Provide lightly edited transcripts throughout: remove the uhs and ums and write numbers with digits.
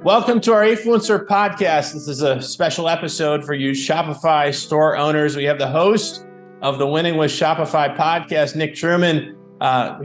Welcome to our Afluencer podcast. This is a special episode for you Shopify store owners. We have the host of the Winning With Shopify podcast, Nick Trueman,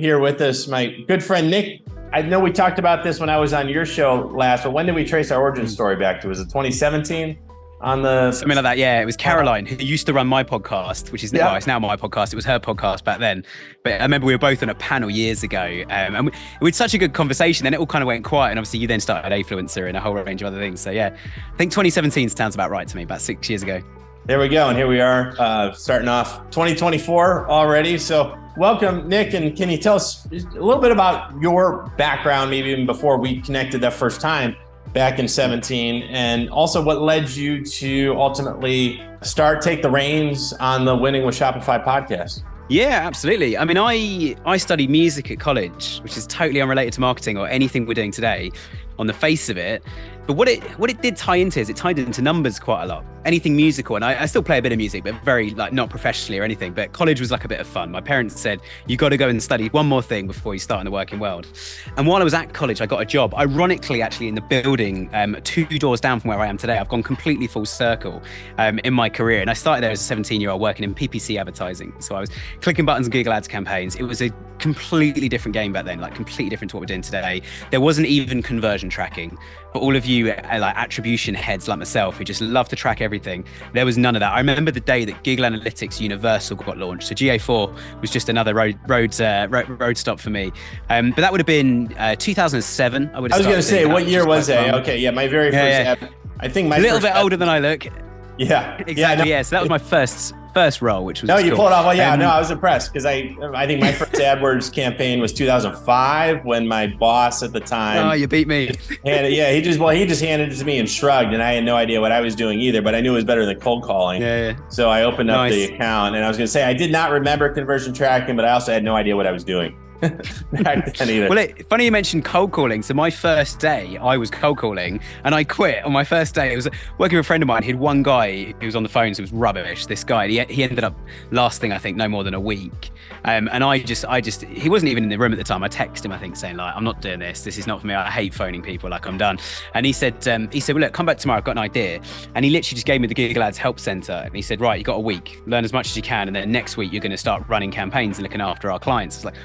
here with us. My good friend, Nick. I know we talked about this when I was on your show last, but when did we trace our origin story back to? Was it 2017? Something like that, yeah. It was Caroline, who used to run my podcast, which is it's now my podcast. It was her podcast back then. But I remember we were both on a panel years ago, and we had such a good conversation. Then it all kind of went quiet, and obviously you then started Afluencer and a whole range of other things. So yeah, I think 2017 sounds about right to me, about 6 years ago. There we go, and here we are starting off 2024 already. So welcome, Nick, and can you tell us a little bit about your background, maybe even before we connected that first time? Back in 17, and also what led you to ultimately take the reins on the Winning With Shopify podcast? Yeah, absolutely. I mean, I studied music at college, which is totally unrelated to marketing or anything we're doing today on the face of it. But what it did tie into is it tied into numbers quite a lot. Anything musical, and I still play a bit of music, but very not professionally or anything. But college was like a bit of fun. My parents said, you got to go and study one more thing before you start in the working world. And while I was at college, I got a job, ironically, actually in the building 2 doors down from where I am today. I've gone completely full circle in my career. And I started there as a 17-year-old working in PPC advertising. So I was clicking buttons on Google Ads campaigns. It was a completely different game back then, like completely different to what we're doing today. There wasn't even conversion tracking. For all of you like attribution heads like myself who just love to track everything, there was none of that. I remember the day that Google Analytics Universal got launched. So GA4 was just another road stop for me. But that would have been 2007. I was going to say, what year was it? Okay, yeah, my very first ad. I think my a little bit older than I look. Yeah, exactly. Yeah, so that was my first role, which was you cool. pulled it off. Well, yeah, I was impressed because I think my first AdWords campaign was 2005 when my boss at the time. Oh, you beat me. He just handed it to me and shrugged, and I had no idea what I was doing either, but I knew it was better than cold calling. Yeah. So I opened up the account, and I was going to say I did not remember conversion tracking, but I also had no idea what I was doing. Back then either. Well, funny you mentioned cold calling. So my first day, I was cold calling, and I quit on my first day. It was working with a friend of mine. He had one guy who was on the phones who was rubbish. This guy, he ended up lasting, I think, no more than a week. And he wasn't even in the room at the time. I texted him, I think, saying like, I'm not doing this. This is not for me. I hate phoning people. Like, I'm done. And he said, well, look, come back tomorrow. I've got an idea. And he literally just gave me the Google Ads Help Center. And he said, right, you got a week. Learn as much as you can. And then next week, you're going to start running campaigns and looking after our clients. It's like,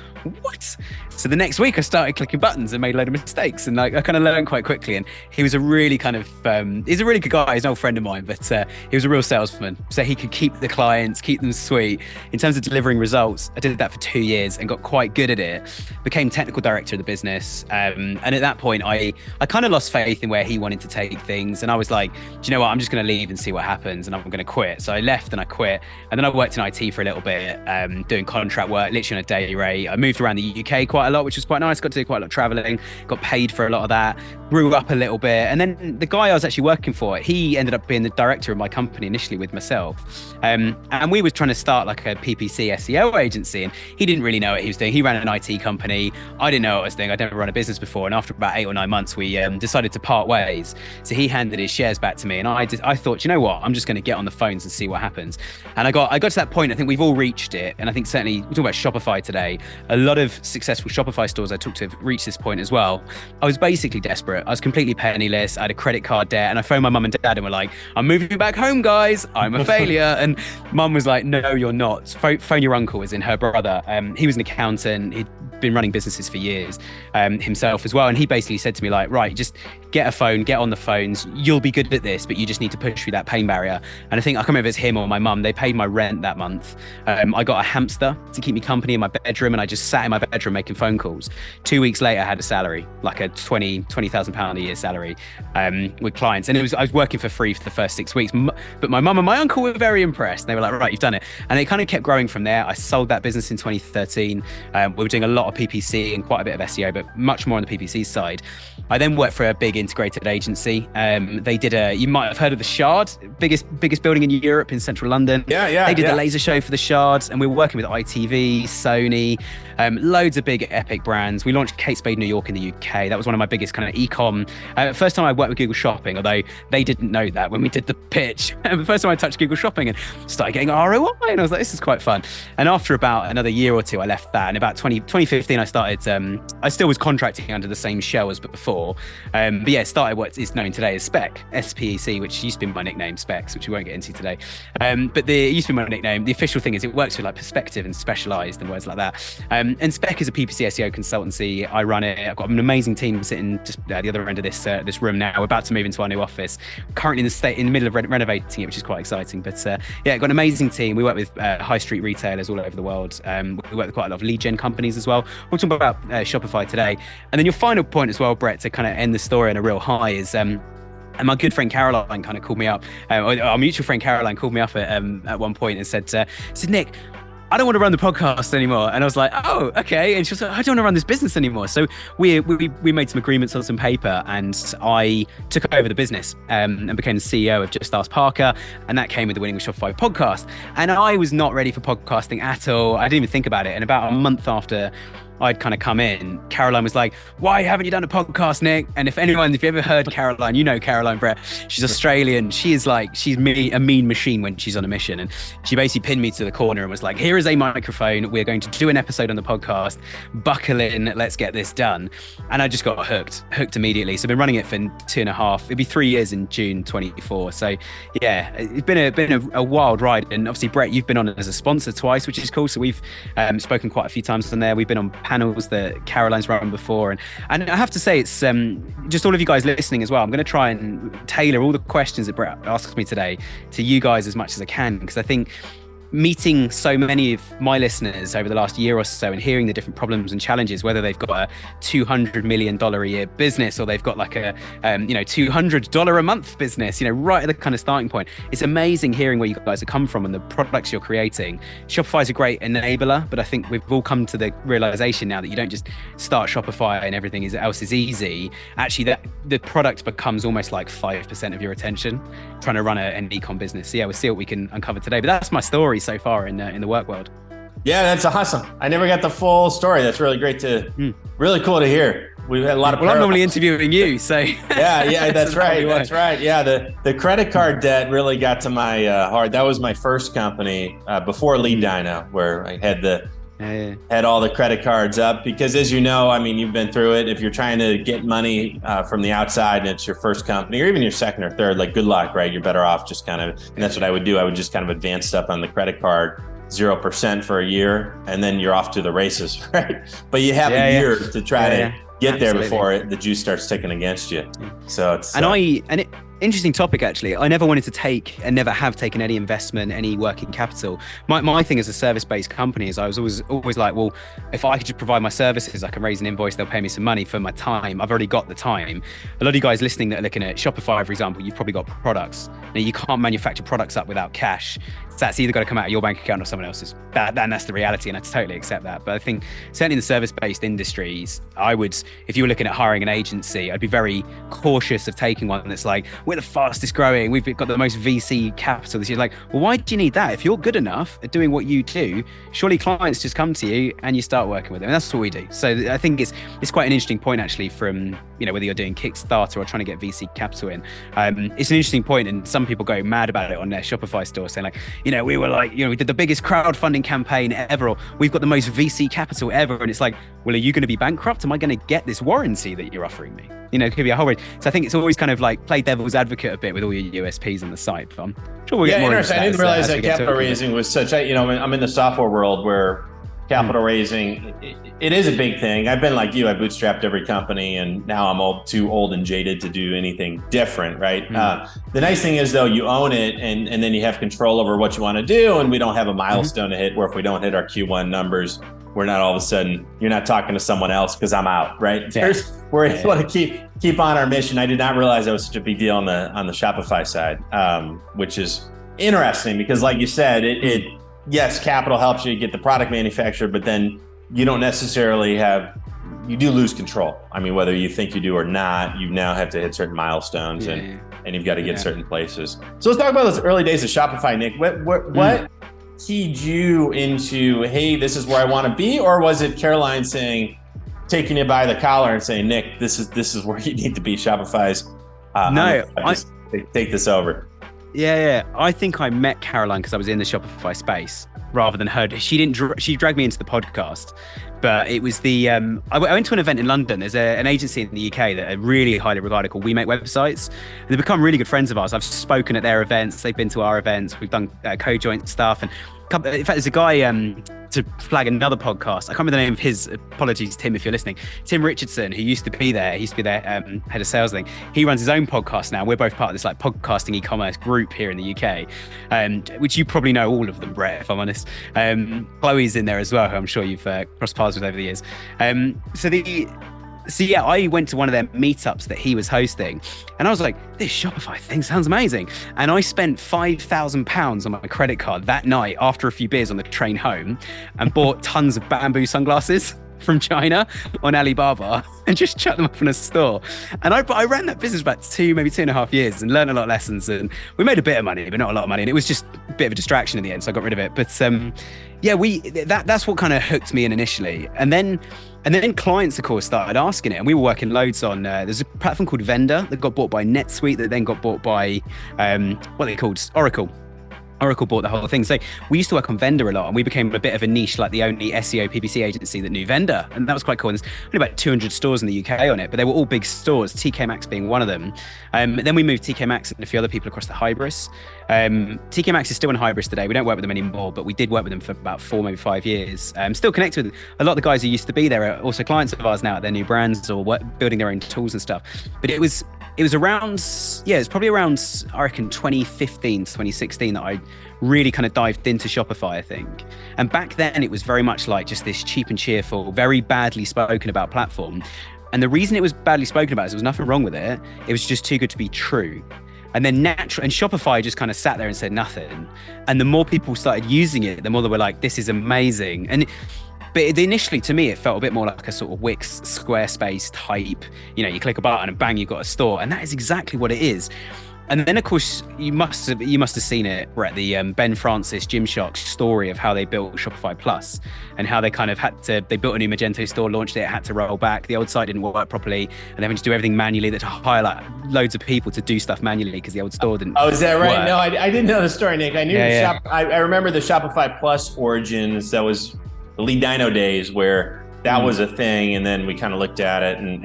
what? So the next week I started clicking buttons and made a load of mistakes, and like I kind of learned quite quickly. And he was a really he's a really good guy. He's an old friend of mine, but he was a real salesman. So he could keep the clients, keep them sweet. In terms of delivering results, I did that for 2 years and got quite good at it. Became technical director of the business. And at that point, I kind of lost faith in where he wanted to take things. And I was like, do you know what? I'm just going to leave and see what happens. And I'm going to quit. So I left and I quit. And then I worked in IT for a little bit, doing contract work, literally on a daily rate. I moved around the UK quite a lot, which was quite nice. Got to do quite a lot of traveling, got paid for a lot of that, grew up a little bit. And then the guy I was actually working for, he ended up being the director of my company initially with myself. And we were trying to start like a PPC SEO agency, and he didn't really know what he was doing. He ran an IT company. I didn't know what I was doing. I'd never run a business before. And after about 8 or 9 months, we decided to part ways. So he handed his shares back to me, and I thought, you know what? I'm just going to get on the phones and see what happens. And I got to that point. I think we've all reached it. And I think certainly we're talking about Shopify today. A lot of successful Shopify stores I talked to have reached this point as well. I was basically desperate. I was completely penniless. I had a credit card debt, and I phoned my mum and dad and were like, I'm moving back home, guys. I'm a failure. And mum was like, no, you're not. Phone your uncle, as in her brother. He was an accountant. He'd been running businesses for years himself as well. And he basically said to me like, right, just get a phone, get on the phones. You'll be good at this, but you just need to push through that pain barrier. And I think, I can't remember if it's him or my mum, they paid my rent that month. I got a hamster to keep me company in my bedroom, and I just sat in my bedroom making phone calls. 2 weeks later, I had a salary, like a £20,000 a year salary with clients. And I was working for free for the first 6 weeks. But my mum and my uncle were very impressed. They were like, right, you've done it. And it kind of kept growing from there. I sold that business in 2013. We were doing a lot of PPC and quite a bit of SEO, but much more on the PPC side. I then worked for a big integrated agency. They did you might have heard of the Shard, biggest building in Europe in central London. Yeah. They did the laser show for the Shard, and we were working with ITV, Sony, loads of big epic brands. We launched Kate Spade New York in the UK. That was one of my biggest kind of e-com. First time I worked with Google Shopping, although they didn't know that when we did the pitch. The first time I touched Google Shopping and started getting ROI, and I was like, this is quite fun. And after about another year or two, I left that. And about 2015, I started, I still was contracting under the same shell as before. But yeah, started what is known today as Spec, SPEC, which used to be my nickname, Specs, which we won't get into today. But it used to be my nickname. The official thing is it works with like perspective and specialized and words like that. And Spec is a PPC SEO consultancy. I run it. I've got an amazing team sitting just at the other end of this room now. We're about to move into our new office. Currently in the middle of renovating it, which is quite exciting. But yeah, got an amazing team. We work with high street retailers all over the world. We work with quite a lot of lead gen companies as well. We'll talk about Shopify today. And then your final point as well, Brett, to kind of end the story on a real high is and my good friend Caroline kind of called me up. Our mutual friend Caroline called me up at one point and said, Nick, I don't want to run the podcast anymore. And I was like, oh, okay. And she was like, I don't want to run this business anymore. So we made some agreements on some paper, and I took over the business and became the CEO of Just Ask Parker. And that came with the Winning With Shopify podcast. And I was not ready for podcasting at all. I didn't even think about it. And about a month after I'd kind of come in, Caroline was like, why haven't you done a podcast, Nick? And if you ever heard Caroline, you know Caroline, Brett. She's Australian. She's a mean machine when she's on a mission. And she basically pinned me to the corner and was like, here is a microphone. We're going to do an episode on the podcast. Buckle in. Let's get this done. And I just got hooked immediately. So I've been running it for 2.5, it'll be 3 years in June 24. So yeah, it's been a wild ride. And obviously, Brett, you've been on as a sponsor twice, which is cool. So we've spoken quite a few times on there. We've been on panels that Caroline's run before. And I have to say, it's just all of you guys listening as well. I'm going to try and tailor all the questions that Brett asks me today to you guys as much as I can, because I think meeting so many of my listeners over the last year or so and hearing the different problems and challenges, whether they've got a $200 million a year business or they've got like a $200 a month business, right at the kind of starting point. It's amazing hearing where you guys have come from and the products you're creating. Shopify is a great enabler, but I think we've all come to the realization now that you don't just start Shopify and everything else is easy. Actually, that the product becomes almost like 5% of your attention trying to run an e-com business. So yeah, we'll see what we can uncover today. But that's my story so far in the work world. Yeah, that's awesome. I never got the full story. That's really great really cool to hear. We've had a lot of I'm normally interviewing you, so yeah, that's right. That's right. Yeah, the credit card debt really got to my heart. That was my first company before Lead Dyno, where I had all the credit cards up, because as you know, I mean, you've been through it. If you're trying to get money from the outside and it's your first company or even your second or third, like good luck, right? You're better off just kind of, and that's what I would do. I would just kind of advance stuff on the credit card, 0% for a year, and then you're off to the races, right? But you have a year to try to get there before the juice starts ticking against you. So it's interesting topic, actually. I never wanted to take and never have taken any investment, any working capital. My thing as a service-based company is I was always like, well, if I could just provide my services, I can raise an invoice, they'll pay me some money for my time. I've already got the time. A lot of you guys listening that are looking at Shopify, for example, you've probably got products. Now, you can't manufacture products up without cash. So that's either got to come out of your bank account or someone else's. That's the reality, and I totally accept that. But I think certainly in the service-based industries, if you were looking at hiring an agency, I'd be very cautious of taking one that's like, we're the fastest growing, we've got the most VC capital this year. Like, well, why do you need that? If you're good enough at doing what you do, surely clients just come to you and you start working with them. And that's what we do. So I think it's quite an interesting point, actually, from whether you're doing Kickstarter or trying to get VC capital in. It's an interesting point, and some people go mad about it on their Shopify store, saying like, we were like, we did the biggest crowdfunding campaign ever, or we've got the most VC capital ever. And it's like, well, are you going to be bankrupt? Am I going to get this warranty that you're offering me? It could be a whole range. So I think it's always kind of like play devil's advocate a bit with all your USPs on the site. But I'm sure we'll get more into that. I didn't realize that capital raising was such a, I'm in the software world where capital raising, it is a big thing. I've been like you, I bootstrapped every company, and now I'm too old and jaded to do anything different, right? The nice thing is, though, you own it, and then you have control over what you want to do, and we don't have a milestone to hit, where if we don't hit our Q1 numbers, we're not all of a sudden, you're not talking to someone else because I'm out, right? We're able to keep on our mission. I did not realize that was such a big deal on the Shopify side, which is interesting because, like you said, yes, capital helps you get the product manufactured, but then you don't necessarily you do lose control. I mean, whether you think you do or not, you now have to hit certain milestones and you've got to get certain places. So let's talk about those early days of Shopify, Nick. What keyed you into, hey, this is where I want to be? Or was it Caroline taking you by the collar and saying, Nick, this is where you need to be, Shopify's take this over? Yeah. I think I met Caroline because I was in the Shopify space rather than her. She dragged me into the podcast, but it was I went to an event in London. There's an agency in the UK that are really highly regarded called We Make Websites. And they've become really good friends of ours. I've spoken at their events. They've been to our events. We've done co-joint stuff. And in fact, there's a guy to flag another podcast. I can't remember the name of his. Apologies, Tim, if you're listening. Tim Richardson, who used to be there. He used to be their head of sales thing. He runs his own podcast now. We're both part of this like podcasting e-commerce group here in the UK, which you probably know all of them, Brett, if I'm honest. Chloe's in there as well, who I'm sure you've crossed paths with over the years. So yeah, I went to one of their meetups that he was hosting, and I was like, this Shopify thing sounds amazing. And I spent £5,000 on my credit card that night after a few beers on the train home and bought tons of bamboo sunglasses from China on Alibaba and just chucked them up in a store. And I ran that business about maybe 2.5 years and learned a lot of lessons. And we made a bit of money, but not a lot of money. And it was just a bit of a distraction in the end, so I got rid of it. But yeah, that's what kind of hooked me in initially. And then clients, of course, started asking it, and we were working loads on. There's a platform called Vendor that got bought by NetSuite, that then got bought by what they called Oracle. Oracle bought the whole thing. So we used to work on Vendor a lot, and we became a bit of a niche, like the only SEO PPC agency that knew Vendor, and that was quite cool. And there's only about 200 stores in the UK on it, but they were all big stores, TK Maxx being one of them. Then we moved TK Maxx and a few other people across the Hybris. TK Maxx is still in Hybris today. We don't work with them anymore, but we did work with them for about 4, maybe 5 years. Still connected with a lot of the guys who used to be there are also clients of ours now at their new brands or building their own tools and stuff. But it was around, it's probably around, I reckon, 2015 to 2016 that I really kind of dived into Shopify, I think. And back then it was very much like just this cheap and cheerful, very badly spoken about platform. And the reason it was badly spoken about is there was nothing wrong with it. It was just too good to be true. And then and Shopify just kind of sat there and said nothing. And the more people started using it, the more they were like, this is amazing. But initially, to me, it felt a bit more like a sort of Wix, Squarespace type. You click a button and bang, you've got a store. And that is exactly what it is. And then, of course, you must have seen it, Brett, the Ben Francis, Gymshark story of how they built Shopify Plus and how they kind of they built a new Magento store, launched it, had to roll back. The old site didn't work properly, and they had to do everything manually. They had to hire like loads of people to do stuff manually because the old store didn't. Oh, is that right? work. No, I didn't know the story, Nick. I knew I remember the Shopify Plus origins. That was the Lee Dino days where that was a thing, and then we kind of looked at it, and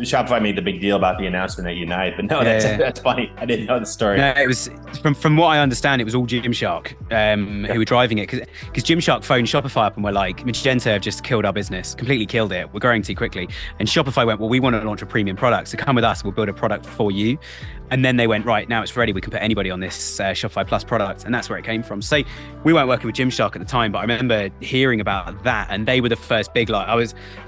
Shopify made the big deal about the announcement at Unite. But no, that's funny. I didn't know the story. No, it was from what I understand, it was all Gymshark who were driving it, because Gymshark phoned Shopify up and were like, Magento have just killed our business, completely killed it. We're growing too quickly. And Shopify went, well, we want to launch a premium product, so come with us. We'll build a product for you. And then they went, right, now it's ready. We can put anybody on this Shopify Plus product. And that's where it came from. So we weren't working with Gymshark at the time, but I remember hearing about that. And they were the first big, I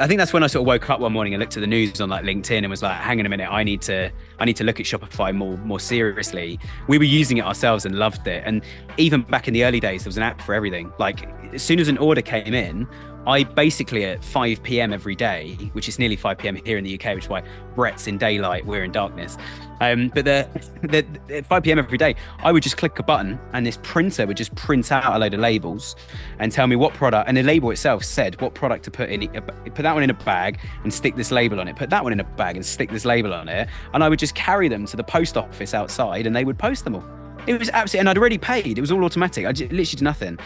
think that's when I sort of woke up one morning and looked at the news on like LinkedIn and was like, hang on a minute, I need to look at Shopify more seriously. We were using it ourselves and loved it. And even back in the early days, there was an app for everything. Like as soon as an order came in, I basically at 5 p.m. every day, which is nearly 5 p.m. here in the UK, which is why Brett's in daylight, we're in darkness. But at 5 p.m. every day, I would just click a button and this printer would just print out a load of labels and tell me what product, and the label itself said what product to put in. Put that one in a bag and stick this label on it. Put that one in a bag and stick this label on it. And I would just carry them to the post office outside and they would post them all. It was absolutely, and I'd already paid. It was all automatic. I literally did nothing.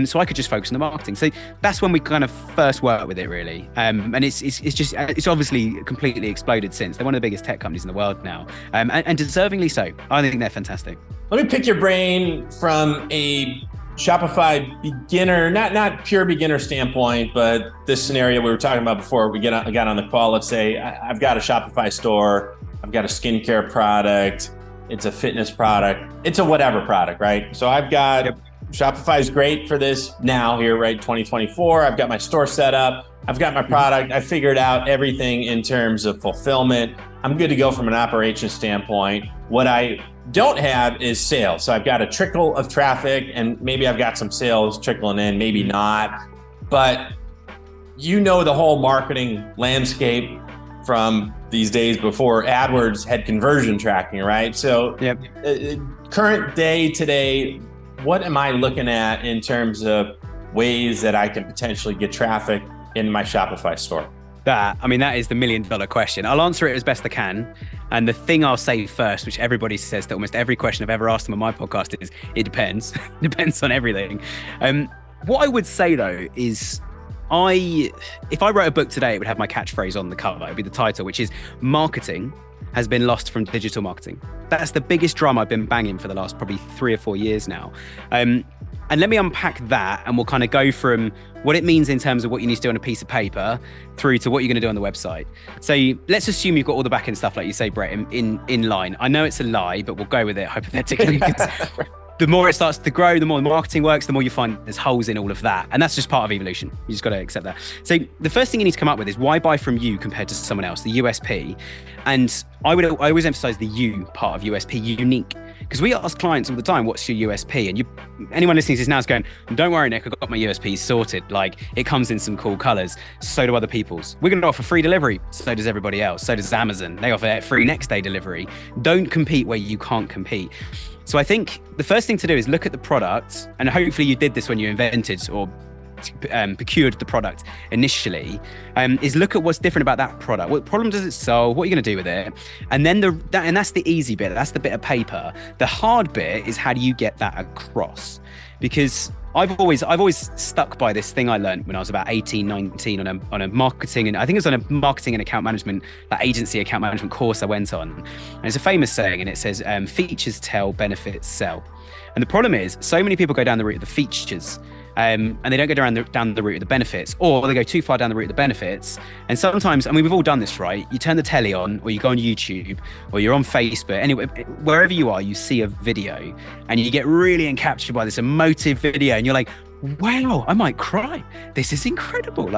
So I could just focus on the marketing. So that's when we kind of first worked with it, really. And it's obviously completely exploded since. They're one of the biggest tech companies in the world now, and deservingly so. I think they're fantastic. Let me pick your brain from a Shopify beginner, not pure beginner standpoint, but this scenario we were talking about before we got on the call. Let's say I've got a Shopify store. I've got a skincare product. It's a fitness product. It's a whatever product, right? So I've got Shopify is great for this now here, right? 2024. I've got my store set up. I've got my product. I figured out everything in terms of fulfillment. I'm good to go from an operations standpoint. What I don't have is sales. So I've got a trickle of traffic and maybe I've got some sales trickling in, maybe not. But you know the whole marketing landscape from these days before AdWords had conversion tracking, right? So current day today, what am I looking at in terms of ways that I can potentially get traffic in my Shopify store? That is the $1 million question. I'll answer it as best I can. And the thing I'll say first, which everybody says to almost every question I've ever asked them on my podcast, is it depends. Depends on everything. What I would say though is if I wrote a book today, it would have my catchphrase on the cover. It would be the title, which is marketing has been lost from digital marketing. That's the biggest drum I've been banging for the last probably 3 or 4 years now. And let me unpack that, and we'll kind of go from what it means in terms of what you need to do on a piece of paper through to what you're going to do on the website. So let's assume you've got all the back end stuff, like you say, Brett, in line. I know it's a lie, but we'll go with it hypothetically. The more it starts to grow, the more the marketing works, the more you find there's holes in all of that. And that's just part of evolution. You just got to accept that. So the first thing you need to come up with is why buy from you compared to someone else, the USP. And I always emphasize the U part of USP, unique. Because we ask clients all the time, what's your USP? And anyone listening to this now is going, don't worry, Nick, I've got my USPs sorted. Like, it comes in some cool colors. So do other people's. We're going to offer free delivery. So does everybody else. So does Amazon. They offer free next day delivery. Don't compete where you can't compete. So I think the first thing to do is look at the product, and hopefully you did this when you invented or procured the product initially, is look at what's different about that product. What problem does it solve? What are you going to do with it? And then and that's the easy bit. That's the bit of paper. The hard bit is how do you get that across? Because I've always stuck by this thing I learned when I was about 18, 19 on a marketing, and I think it was on a marketing and account management, like agency account management course I went on. And it's a famous saying, and it says, features tell, benefits sell. And the problem is so many people go down the route of the features, and they don't go down the route of the benefits, or they go too far down the route of the benefits. And sometimes, I mean, we've all done this, right? You turn the telly on, or you go on YouTube, or you're on Facebook, anyway, wherever you are, you see a video and you get really encaptured by this emotive video, and you're like, wow, I might cry. This is incredible.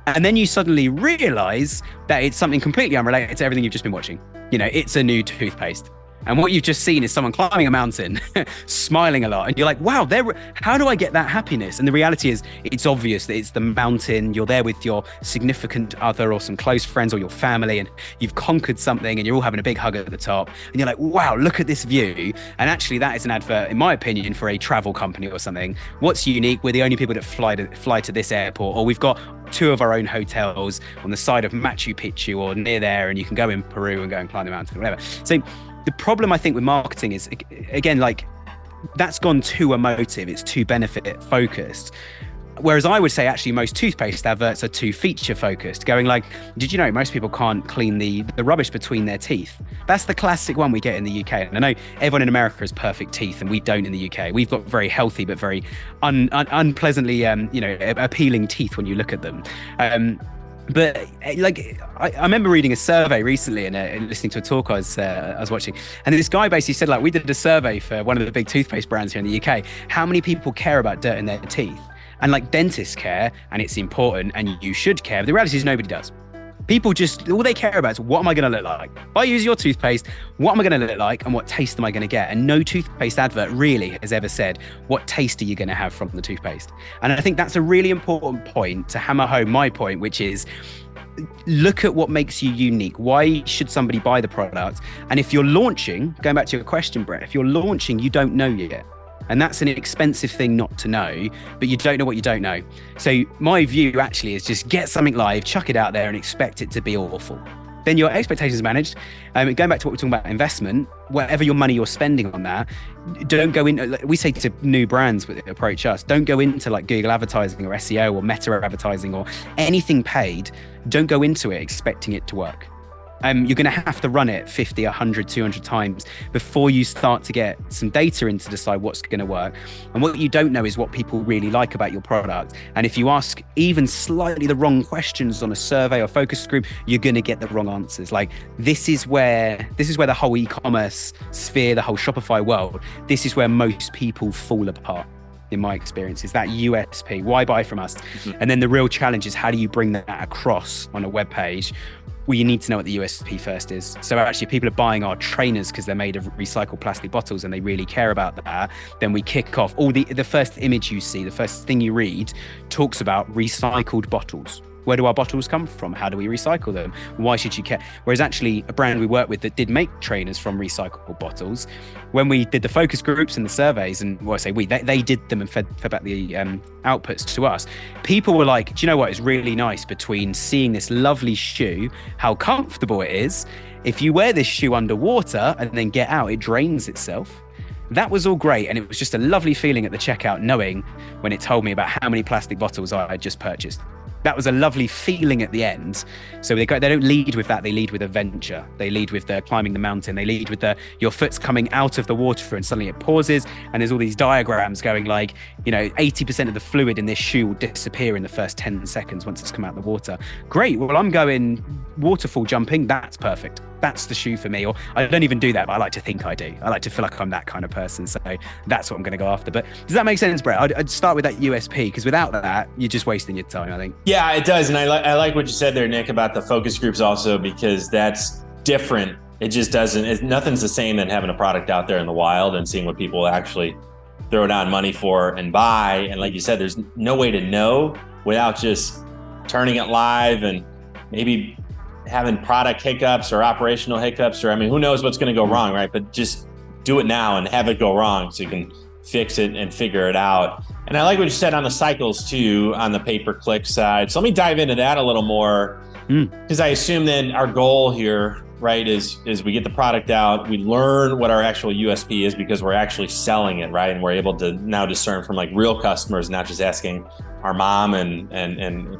And then you suddenly realize that it's something completely unrelated to everything you've just been watching. It's a new toothpaste. And what you've just seen is someone climbing a mountain, smiling a lot. And you're like, wow, how do I get that happiness? And the reality is, it's obvious that it's the mountain. You're there with your significant other or some close friends or your family, and you've conquered something, and you're all having a big hug at the top. And you're like, wow, look at this view. And actually, that is an advert, in my opinion, for a travel company or something. What's unique? We're the only people that fly to this airport, or we've got 2 of our own hotels on the side of Machu Picchu or near there, and you can go in Peru and go and climb the mountain or whatever. So the problem I think with marketing is, again, that's gone too emotive. It's too benefit focused. Whereas I would say actually most toothpaste adverts are too feature focused, going like, did you know most people can't clean the rubbish between their teeth? That's the classic one we get in the UK. And I know everyone in America has perfect teeth, and we don't in the UK. We've got very healthy but very unpleasantly appealing teeth when you look at them. But I remember reading a survey recently and listening to a talk I was watching, and this guy basically said, we did a survey for one of the big toothpaste brands here in the UK. How many people care about dirt in their teeth? And dentists care, and it's important, and you should care. But the reality is nobody does. People all they care about is, what am I going to look like? If I use your toothpaste, what am I going to look like, and what taste am I going to get? And no toothpaste advert really has ever said, what taste are you going to have from the toothpaste? And I think that's a really important point to hammer home my point, which is, look at what makes you unique. Why should somebody buy the product? And if you're launching, going back to your question, Brett, if you're launching, you don't know yet. And that's an expensive thing not to know, but you don't know what you don't know. So my view actually is just get something live, chuck it out there, and expect it to be awful. Then your expectations are managed. Going back to what we're talking about investment, whatever your money you're spending on that, don't go in. We say to new brands that approach us, don't go into Google advertising or SEO or meta advertising or anything paid. Don't go into it expecting it to work. You're going to have to run it 50, 100, 200 times before you start to get some data in to decide what's going to work. And what you don't know is what people really like about your product. And if you ask even slightly the wrong questions on a survey or focus group, you're going to get the wrong answers. This is where the whole e-commerce sphere, the whole Shopify world, this is where most people fall apart. In my experience, is that USP, why buy from us? Mm-hmm. And then the real challenge is, how do you bring that across on a web page? Well, you need to know what the USP first is. So actually, if people are buying our trainers because they're made of recycled plastic bottles and they really care about that, then we kick off. The first image you see, the first thing you read talks about recycled bottles. Where do our bottles come from? How do we recycle them? Why should you care? Whereas actually a brand we work with that did make trainers from recyclable bottles, when we did the focus groups and the surveys, and well, I say they did them and fed back the outputs to us, people were like, do you know what? It's really nice between seeing this lovely shoe, how comfortable it is. If you wear this shoe underwater and then get out, it drains itself. That was all great. And it was just a lovely feeling at the checkout, knowing when it told me about how many plastic bottles I had just purchased. That was a lovely feeling at the end. So they don't lead with that. They lead with adventure. They lead with the climbing the mountain. They lead with your foot's coming out of the water and suddenly it pauses. And there's all these diagrams going like, 80% of the fluid in this shoe will disappear in the first 10 seconds once it's come out of the water. Great. Well, I'm going waterfall jumping. That's perfect. That's the shoe for me. Or I don't even do that, but I like to think I do. I like to feel like I'm that kind of person. So that's what I'm going to go after. But does that make sense, Brett? I'd start with that USP, because without that, you're just wasting your time, I think. Yeah, it does. And I like what you said there, Nick, about the focus groups also, because that's different. It just doesn't, nothing's the same than having a product out there in the wild and seeing what people actually throw down money for and buy. And like you said, there's no way to know without just turning it live and maybe having product hiccups or operational hiccups, or who knows what's going to go wrong, right? But just do it now and have it go wrong so you can fix it and figure it out. And I like what you said on the cycles too, on the pay-per-click side. So let me dive into that a little more, because I assume then our goal here, right, is we get the product out, we learn what our actual USP is because we're actually selling it, right? And we're able to now discern from like real customers, not just asking our mom and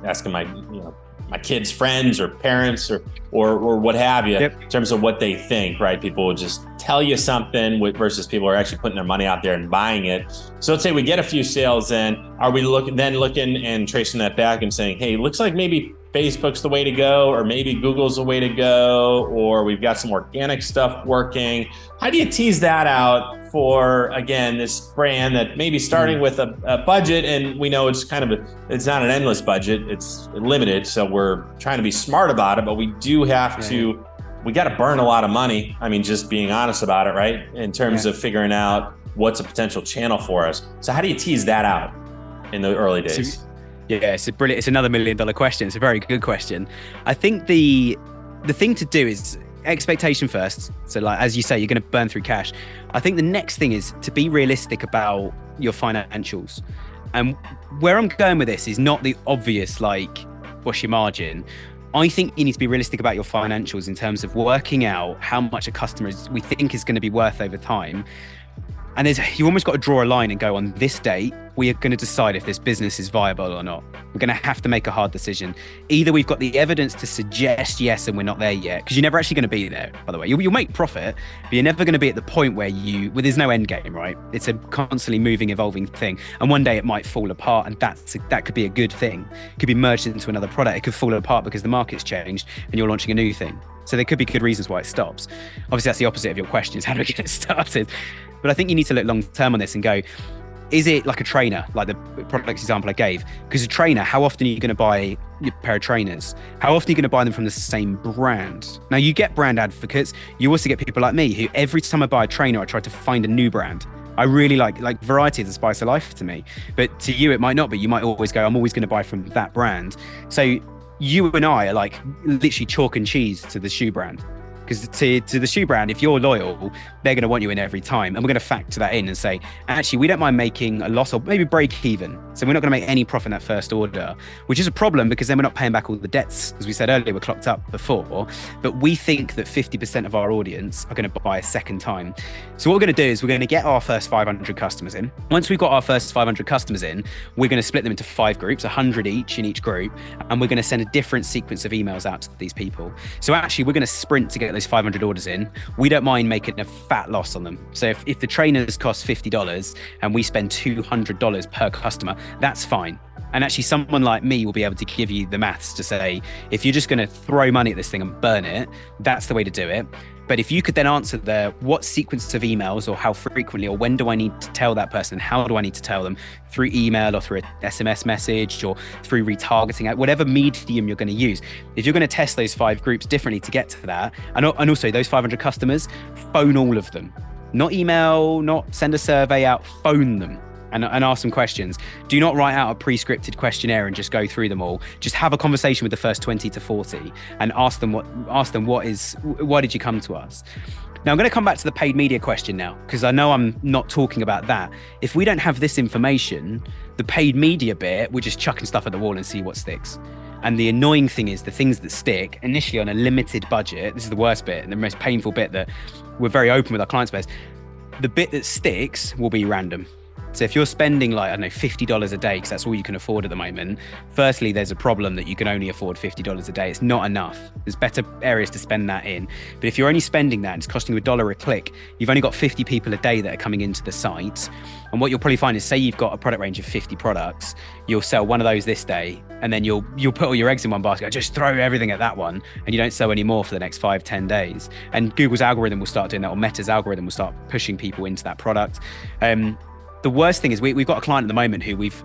asking my kids' friends or parents or what have you, in terms of what they think, right? People will just tell you something versus people are actually putting their money out there and buying it. So let's say we get a few sales in. Are we looking and tracing that back and saying, hey, looks like maybe Facebook's the way to go, or maybe Google's the way to go, or we've got some organic stuff working? How do you tease that out for, again, this brand that maybe starting with a budget, and we know it's it's not an endless budget, it's limited. So we're trying to be smart about it, but we do have to, we got to burn a lot of money. Just being honest about it, right? In terms of figuring out what's a potential channel for us. So how do you tease that out in the early days? It's another $1 million question. It's a very good question. I think the thing to do is expectation first. So like, as you say, you're going to burn through cash. I think the next thing is to be realistic about your financials. And where I'm going with this is not the obvious, like, what's your margin? I think you need to be realistic about your financials in terms of working out how much a customer we think is going to be worth over time. And you almost got to draw a line and go, on this date, we are going to decide if this business is viable or not. We're going to have to make a hard decision. Either we've got the evidence to suggest yes, and we're not there yet, because you're never actually going to be there, by the way. You'll make profit, but you're never going to be at the point where there's no end game, right? It's a constantly moving, evolving thing. And one day it might fall apart, and that could be a good thing. It could be merged into another product. It could fall apart because the market's changed and you're launching a new thing. So there could be good reasons why it stops. Obviously, that's the opposite of your question, is how do we get it started? But I think you need to look long term on this and go, is it like a trainer, like the product example I gave? Because a trainer, how often are you going to buy a pair of trainers? How often are you going to buy them from the same brand? Now, you get brand advocates. You also get people like me who every time I buy a trainer, I try to find a new brand. I really like variety is the spice of life to me. But to you, it might not be. You might always go, I'm always going to buy from that brand. So you and I are like literally chalk and cheese to the shoe brand. Because to the shoe brand, if you're loyal, they're going to want you in every time. And we're going to factor that in and say, actually, we don't mind making a loss or maybe break even. So we're not going to make any profit in that first order, which is a problem because then we're not paying back all the debts. As we said earlier, we're clocked up before. But we think that 50% of our audience are going to buy a second time. So what we're going to do is we're going to get our first 500 customers in. Once we've got our first 500 customers in, we're going to split them into 5 groups, 100 each in each group. And we're going to send a different sequence of emails out to these people. So actually, we're going to sprint to get those 500 orders in. We don't mind making a fat loss on them. So if the trainers cost $50 and we spend $200 per customer, that's fine. And actually someone like me will be able to give you the maths to say, if you're just going to throw money at this thing and burn it, that's the way to do it. But if you could then answer what sequence of emails or how frequently or when do I need to tell that person, how do I need to tell them, through email or through an SMS message or through retargeting, whatever medium you're going to use. If you're going to test those 5 groups differently to get to that, and also those 500 customers, phone all of them. Not email, not send a survey out, phone them. and ask some questions. Do not write out a pre-scripted questionnaire and just go through them all. Just have a conversation with the first 20 to 40 and ask them why did you come to us? Now, I'm going to come back to the paid media question now, because I know I'm not talking about that. If we don't have this information, the paid media bit, we're just chucking stuff at the wall and see what sticks. And the annoying thing is the things that stick initially on a limited budget, this is the worst bit and the most painful bit that we're very open with our client space. The bit that sticks will be random. So if you're spending like, I don't know, $50 a day, because that's all you can afford at the moment, firstly, there's a problem that you can only afford $50 a day. It's not enough. There's better areas to spend that in. But if you're only spending that and it's costing you $1 a click, you've only got 50 people a day that are coming into the site. And what you'll probably find is, say you've got a product range of 50 products, you'll sell one of those this day, and then you'll put all your eggs in one basket, just throw everything at that one, and you don't sell any more for the next 5-10 days. And Google's algorithm will start doing that, or Meta's algorithm will start pushing people into that product. The worst thing is we've got a client at the moment who we've,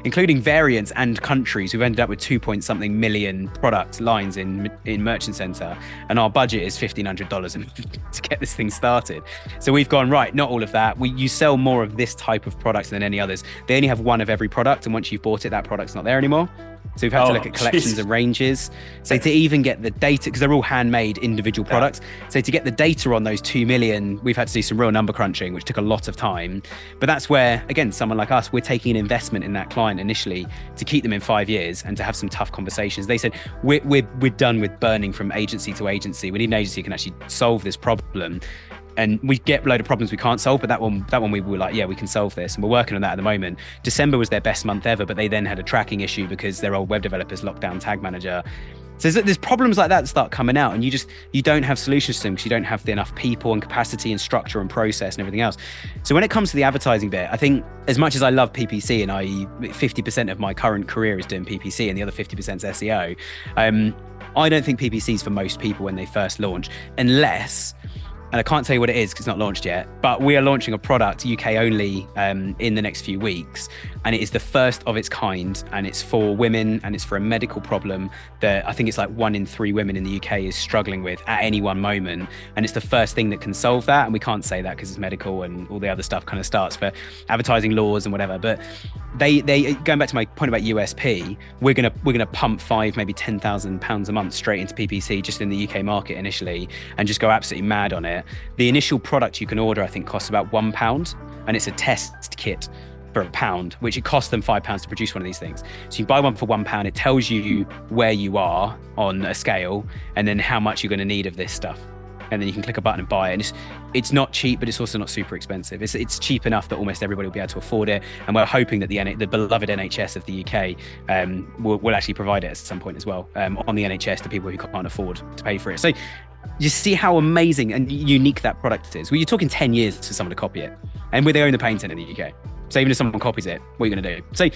including variants and countries, we've ended up with 2-point-something million product lines in Merchant Center, and our budget is $1,500 to get this thing started. So we've gone, right, not all of that. You sell more of this type of products than any others. They only have one of every product, and once you've bought it, that product's not there anymore. So we've had to look at collections and ranges. So to even get the data, because they're all handmade individual products. So to get the data on those 2 million, we've had to do some real number crunching, which took a lot of time. But that's where, again, someone like us, we're taking an investment in that client initially to keep them in 5 years and to have some tough conversations. They said, we're done with burning from agency to agency. We need an agency who can actually solve this problem. And we get a load of problems we can't solve, but that one we were like, yeah, we can solve this. And we're working on that at the moment. December was their best month ever, but they then had a tracking issue because their old web developers locked down Tag Manager. So there's problems like that start coming out, and you don't have solutions to them because you don't have enough people and capacity and structure and process and everything else. So when it comes to the advertising bit, I think as much as I love PPC, and 50% of my current career is doing PPC and the other 50% is SEO, I don't think PPC is for most people when they first launch, unless, and I can't tell you what it is because it's not launched yet, but we are launching a product UK only in the next few weeks. And it is the first of its kind, and it's for women, and it's for a medical problem that I think it's like 1 in 3 women in the UK is struggling with at any one moment. And it's the first thing that can solve that. And we can't say that because it's medical and all the other stuff kind of starts for advertising laws and whatever. But they going back to my point about USP, we're gonna pump maybe £10,000 a month straight into PPC just in the UK market initially, and just go absolutely mad on it. The initial product you can order, I think, costs about £1, and it's a test kit for £1, which it costs them £5 to produce one of these things. So you buy one for £1, it tells you where you are on a scale and then how much you're going to need of this stuff. And then you can click a button and buy it. And it's not cheap, but it's also not super expensive. It's cheap enough that almost everybody will be able to afford it. And we're hoping that the beloved NHS of the UK will actually provide it at some point as well, on the NHS to people who can't afford to pay for it. So you see how amazing and unique that product is. Well, you're talking 10 years for someone to copy it. And they own the patent in the UK. So even if someone copies it, what are you going to do? So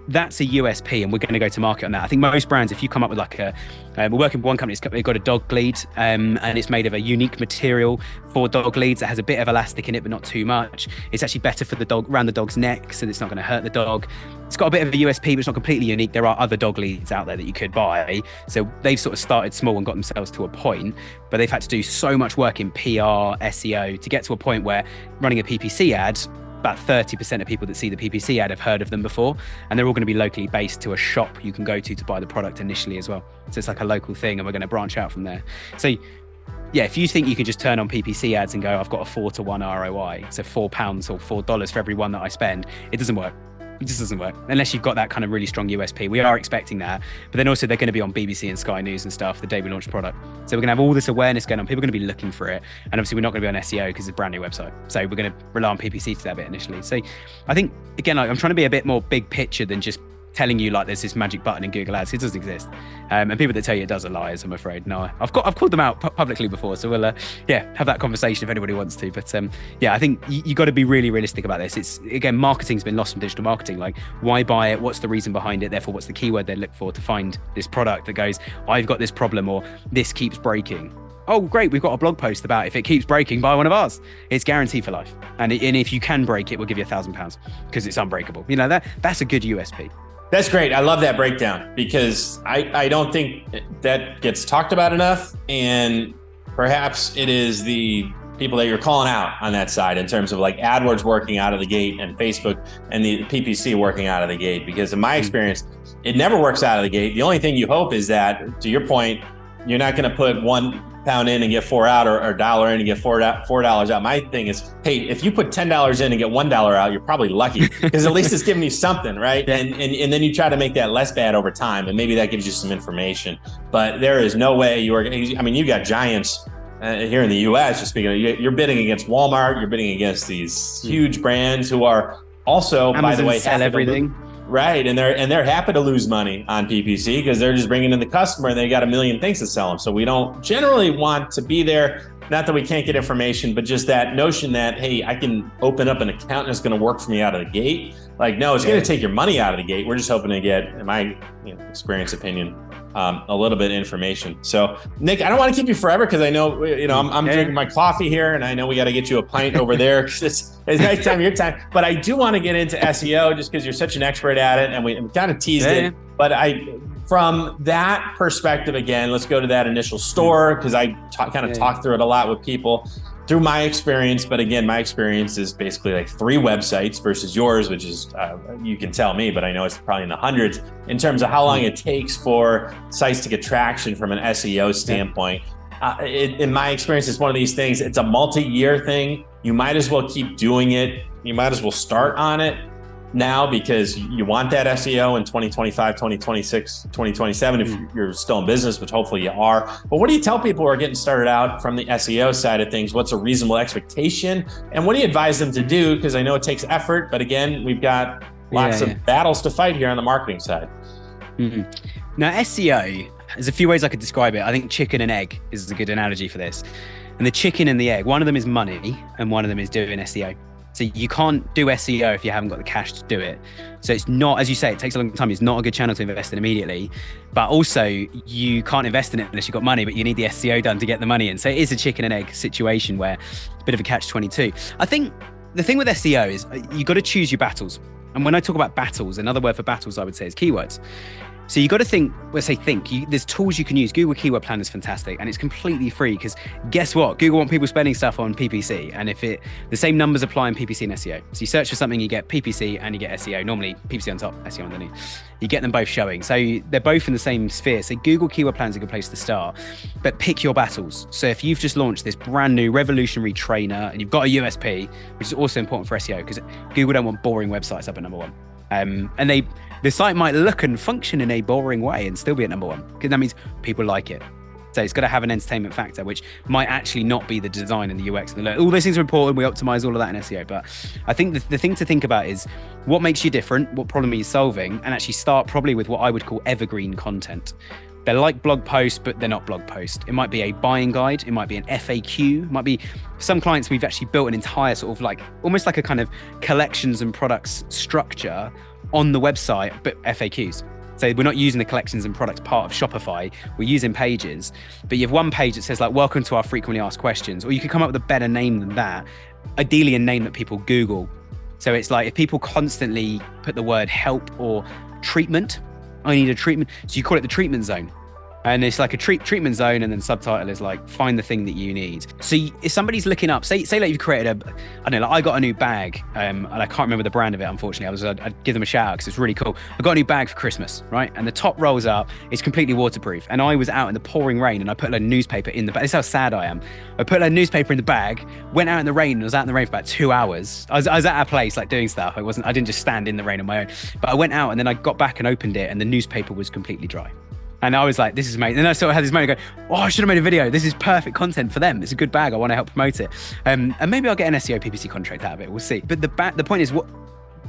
that's a USP, and we're going to go to market on that. I think most brands, if you come up with like we're working with one company, they've got a dog lead, and it's made of a unique material for dog leads that has a bit of elastic in it, but not too much. It's actually better for the dog, around the dog's neck, so it's not going to hurt the dog. It's got a bit of a USP, but it's not completely unique. There are other dog leads out there that you could buy. So they've sort of started small and got themselves to a point, but they've had to do so much work in PR, SEO to get to a point where running a PPC ad, about 30% of people that see the PPC ad have heard of them before, and they're all going to be locally based to a shop you can go to buy the product initially as well. So it's like a local thing, and we're going to branch out from there. So yeah, if you think you can just turn on PPC ads and go, I've got a 4-to-1 ROI, so £4 or $4 for every one that I spend, it doesn't work. It just doesn't work unless you've got that kind of really strong USP. We are expecting that, but then also they're going to be on BBC and Sky News and stuff the day we launch the product. So we're going to have all this awareness going on. People are going to be looking for it. And obviously we're not going to be on SEO because it's a brand new website. So we're going to rely on PPC to that bit initially. So I think, again, I'm trying to be a bit more big picture than just telling you like there's this magic button in Google Ads. It doesn't exist. And people that tell you it does are liars, I'm afraid. No, I've called them out publicly before. So we'll, have that conversation if anybody wants to. But I think you got to be really realistic about this. It's, again, marketing's been lost from digital marketing. Like, why buy it? What's the reason behind it? Therefore, what's the keyword they look for to find this product that goes, I've got this problem, or this keeps breaking. Oh, great, we've got a blog post about if it keeps breaking, buy one of ours. It's guaranteed for life. And if you can break it, we'll give you £1,000 because it's unbreakable. You know, that's a good USP. That's great. I love that breakdown because I don't think that gets talked about enough. And perhaps it is the people that you're calling out on that side in terms of like AdWords working out of the gate and Facebook and the PPC working out of the gate? Because in my experience, it never works out of the gate. The only thing you hope is that, to your point, you're not going to put £1 in and get 4 out, or $1 in and get $4 out. My thing is, hey, if you put $10 in and get $1 out, you're probably lucky, because at least it's giving you something, right? And then you try to make that less bad over time, and maybe that gives you some information. But there is no way you got giants here in the U.S. Just speaking, you're bidding against Walmart, you're bidding against these huge brands who are also, Amazon, by the way, sell everything. Right, and they're happy to lose money on PPC because they're just bringing in the customer and they got a million things to sell them. So we don't generally want to be there. Not that we can't get information, but just that notion that, hey, I can open up an account and it's going to work for me out of the gate. Like, no, it's going to take your money out of the gate. We're just hoping to get, in my experience opinion, a little bit of information. So, Nick, I don't want to keep you forever because I know, I'm drinking my coffee here, and I know we got to get you a pint over there because it's nice time, your time. But I do want to get into SEO just because you're such an expert at it, and we kind of teased it. But from that perspective, again, let's go to that initial store, because I talk through it a lot with people through my experience. But again, my experience is basically like 3 websites versus yours, which is, you can tell me, but I know it's probably in the hundreds in terms of how long it takes for sites to get traction from an SEO standpoint. In my experience, it's one of these things, it's a multi-year thing. You might as well keep doing it. You might as well start on it now, because you want that SEO in 2025, 2026, 2027, if you're still in business, which hopefully you are. But what do you tell people who are getting started out from the SEO side of things? What's a reasonable expectation? And what do you advise them to do? Because I know it takes effort, but again, we've got lots of battles to fight here on the marketing side. Now, SEO, there's a few ways I could describe it. I think chicken and egg is a good analogy for this. And the chicken and the egg, one of them is money and one of them is doing SEO. So you can't do SEO if you haven't got the cash to do it. So it's not, as you say, it takes a long time. It's not a good channel to invest in immediately, but also you can't invest in it unless you've got money, but you need the SEO done to get the money in. So it is a chicken and egg situation where it's a bit of a catch-22. I think the thing with SEO is you got to choose your battles. And when I talk about battles, another word for battles I would say is keywords. So you got to think, there's tools you can use. Google Keyword Planner is fantastic and it's completely free, because guess what? Google want people spending stuff on PPC, and the same numbers apply in PPC and SEO. So you search for something, you get PPC and you get SEO, normally PPC on top, SEO underneath. You get them both showing. So they're both in the same sphere. So Google Keyword Planner is a good place to start, but pick your battles. So if you've just launched this brand new revolutionary trainer and you've got a USP, which is also important for SEO, because Google don't want boring websites up at number 1. And the site might look and function in a boring way and still be at number 1, because that means people like it. So it's got to have an entertainment factor, which might actually not be the design and the UX and the look. All those things are important. We optimize all of that in SEO. But I think the thing to think about is what makes you different, what problem are you solving, and actually start probably with what I would call evergreen content. They're like blog posts, but they're not blog posts. It might be a buying guide. It might be an FAQ. It might be, for some clients, we've actually built an entire sort of like, almost like a kind of collections and products structure on the website, but FAQs. So we're not using the collections and products part of Shopify. We're using pages, but you have one page that says like, welcome to our frequently asked questions, or you could come up with a better name than that. Ideally a name that people Google. So it's like, if people constantly put the word help or treatment, I need a treatment. So you call it the treatment zone. And it's like a treatment zone, and then subtitle is like, find the thing that you need. So if somebody's looking up, say like you've created I got a new bag, and I can't remember the brand of it, unfortunately. I'd give them a shout out because it's really cool. I got a new bag for Christmas, right? And the top rolls up, it's completely waterproof. And I was out in the pouring rain and I put a newspaper in the bag. This is how sad I am. I put a newspaper in the bag, went out in the rain, and I was out in the rain for about 2 hours. I was at a place like doing stuff. I didn't just stand in the rain on my own, but I went out and then I got back and opened it and the newspaper was completely dry. And I was like, this is amazing. And I sort of had this moment go, I should have made a video. This is perfect content for them. It's a good bag. I want to help promote it. And maybe I'll get an SEO PPC contract out of it. We'll see. But the point is, what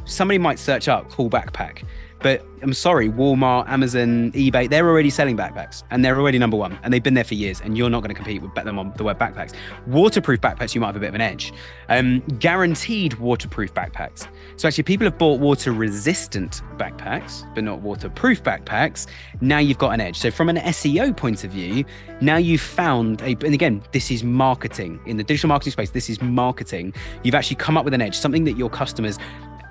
somebody might search up cool backpack. But I'm sorry, Walmart, Amazon, eBay, they're already selling backpacks and they're already number 1 and they've been there for years, and you're not going to compete with them on the web backpacks. Waterproof backpacks, you might have a bit of an edge. Guaranteed waterproof backpacks. So actually people have bought water resistant backpacks, but not waterproof backpacks. Now you've got an edge. So from an SEO point of view, now you've found and again, this is marketing. In the digital marketing space, this is marketing. You've actually come up with an edge, something that your customers,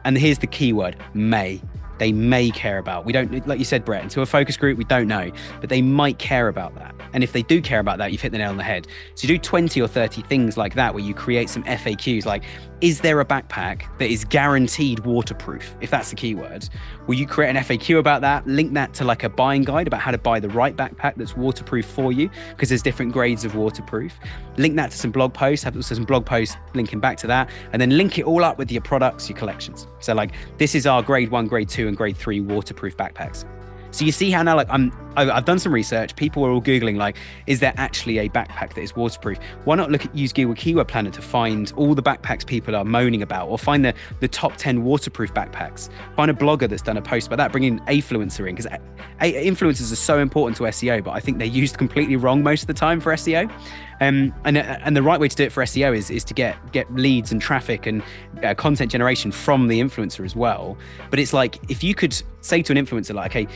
and here's the keyword, may they may care about. We don't, like you said, Brett, into a focus group, we don't know, but they might care about that. And if they do care about that, you've hit the nail on the head. So you do 20 or 30 things like that, where you create some FAQs, like, is there a backpack that is guaranteed waterproof? If that's the keyword, will you create an FAQ about that? Link that to like a buying guide about how to buy the right backpack that's waterproof for you, because there's different grades of waterproof. Link that to some blog posts, have some blog posts linking back to that, and then link it all up with your products, your collections. So like, this is our grade 1, grade 2, and grade 3 waterproof backpacks. So you see how now, like, I've done some research. People are all Googling, like, is there actually a backpack that is waterproof? Why not use Google Keyword Planner to find all the backpacks people are moaning about, or find the top 10 waterproof backpacks. Find a blogger that's done a post about that. Bring in Afluencer in, because influencers are so important to SEO, but I think they're used completely wrong most of the time for SEO. And the right way to do it for SEO is to get leads and traffic and content generation from the influencer as well. But it's like, if you could say to an influencer, like, okay,